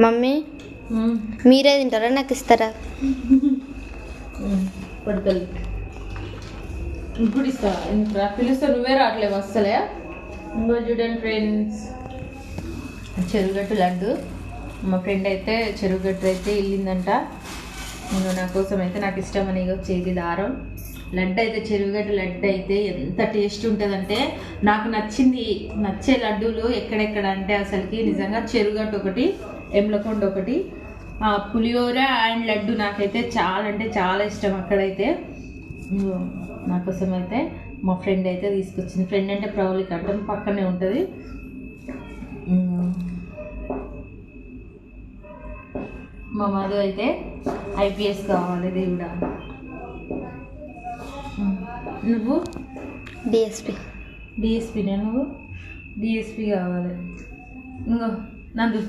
Mummy మీరే తింటారా నాకు ఇస్తారా? పడతలు ఇప్పుడు ఇస్తా. ఇంకా పిలుస్తా నువ్వే రావట్లేవు అస్సలే. ఇంకో చూడండి ఫ్రెండ్స్, చెరుగట్టు లడ్డు. మా ఫ్రెండ్ అయితే చెరుగట్టు అయితే వెళ్ళిందంట. ఇంకా నా కోసం అయితే నాకు ఇష్టమని చేతి దారం లడ్డు అయితే, చెరుగట్టు లడ్డు అయితే ఎంత టేస్ట్ ఉంటుందంటే, నాకు నచ్చే లడ్డూలు ఎక్కడెక్కడ అంటే అసలుకి నిజంగా చెరుగట్టు ఒకటి, ఎమ్లకొండ ఒకటి, పులిహోర అండ్ లడ్డు నాకైతే చాలా అంటే చాలా ఇష్టం. అక్కడైతే నా కోసం అయితే మా ఫ్రెండ్ అయితే తీసుకొచ్చింది. ఫ్రెండ్ అంటే ప్రౌలికి అడ్డం పక్కనే ఉంటుంది. మా మధు అయితే ఐపీఎస్ కావాలి దేవుడా. నువ్వు డిఎస్పీనే, నువ్వు డిఎస్పీ కావాలి. ఇంకో నందు